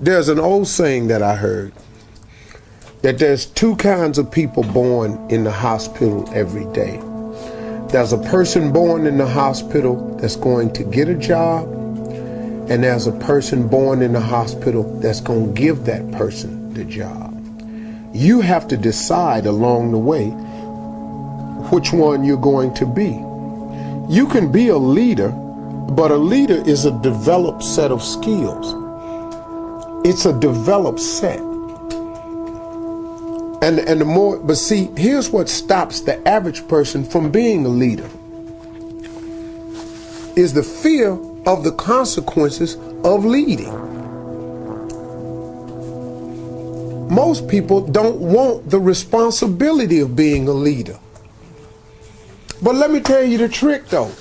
There's an old saying that I heard, that there's two kinds of people born in the hospital every day. There's a person born in the hospital that's going to get a job, and there's a person born in the hospital that's going to give that person the job. You have to decide along the way which one you're going to be. You can be a leader, but a leader is a developed set of skills. It's a developed set. And the more, but see, here's what stops the average person from being a leader, is the fear of the consequences of leading. Most people don't want the responsibility of being a leader. But let me tell you the trick though.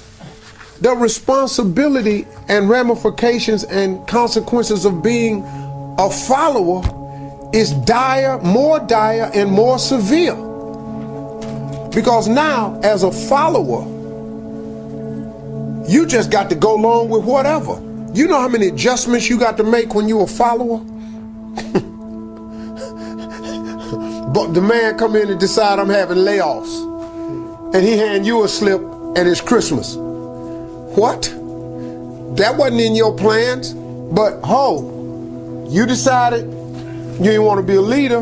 The responsibility and ramifications and consequences of being a follower is more dire and more severe. Because now, as a follower, you just got to go along with whatever. You know how many adjustments you got to make when you're a follower? But the man come in and decide I'm having layoffs, and he hand you a slip and it's Christmas. What? That wasn't in your plans, but you decided you didn't want to be a leader,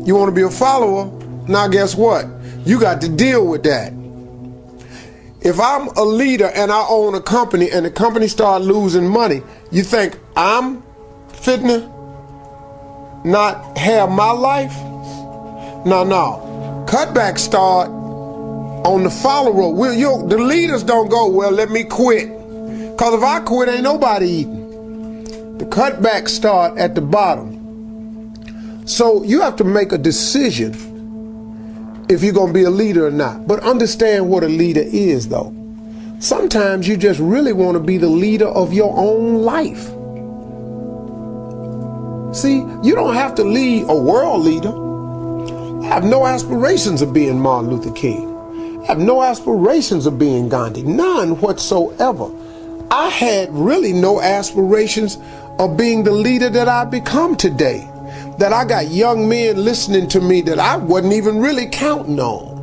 you want to be a follower. Now guess what? You got to deal with that. If I'm a leader and I own a company and the company start losing money, you think I'm fitting to not have my life? No. Cutbacks start on the follower. The leaders don't go, well, let me quit. Because if I quit, ain't nobody eating. The cutbacks start at the bottom. So you have to make a decision if you're going to be a leader or not. But understand what a leader is, though. Sometimes you just really want to be the leader of your own life. See, you don't have to lead a world leader. I have no aspirations of being Martin Luther King. I have no aspirations of being Gandhi. None whatsoever. I had really no aspirations of being the leader that I've become today. That I got young men listening to me that I wasn't even really counting on.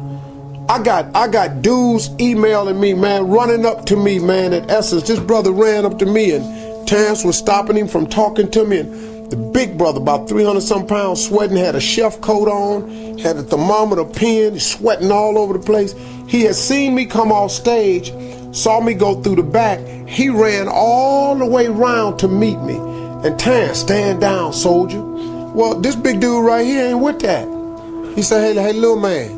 I got dudes emailing me, man, running up to me, man, at Essence. This brother ran up to me and Terrence was stopping him from talking to me. And the big brother, about 300-some pounds, sweating, had a chef coat on, had a thermometer pen, sweating all over the place. He had seen me come off stage, saw me go through the back. He ran all the way around to meet me. And Terrence, stand down, soldier. Well, this big dude right here ain't with that. He said, hey, little man,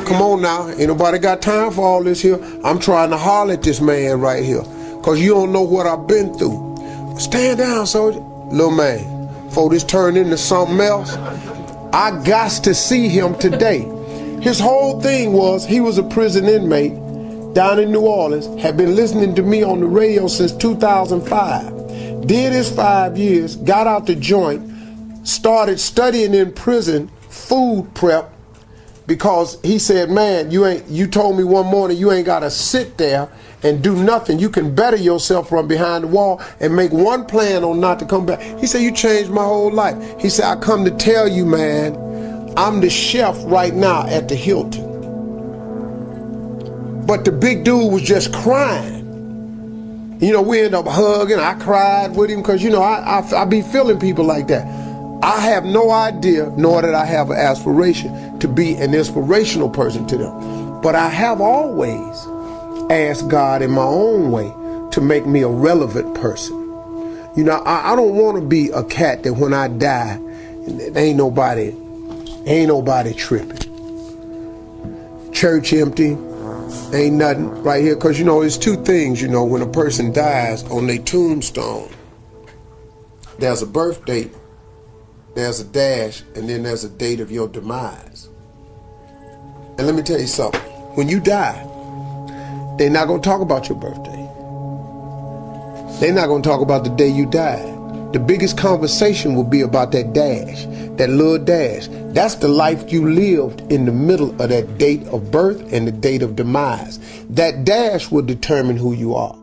come on now. Ain't nobody got time for all this here. I'm trying to holler at this man right here, because you don't know what I've been through. Stand down, soldier. Little man, before this turned into something else, I got to see him today. His whole thing was, he was a prison inmate down in New Orleans, had been listening to me on the radio since 2005. Did his 5 years, got out the joint, started studying in prison food prep, because he said, man, you told me one morning you ain't got to sit there and do nothing. You can better yourself from behind the wall and make one plan on not to come back. He said, you changed my whole life. He said, I come to tell you, man, I'm the chef right now at the Hilton. But the big dude was just crying. You know, we end up hugging. I cried with him because, you know, I be feeling people like that. I have no idea, nor did I have an aspiration to be an inspirational person to them. But I have always asked God in my own way to make me a relevant person. You know, I don't want to be a cat that when I die, ain't nobody tripping. Church empty. Ain't nothing right here, because, you know, it's two things, you know, when a person dies on their tombstone, there's a birth date, there's a dash, and then there's a date of your demise. And let me tell you something. When you die, they're not going to talk about your birthday. They're not going to talk about the day you died. The biggest conversation will be about that dash, that little dash. That's the life you lived in the middle of that date of birth and the date of demise. That dash will determine who you are.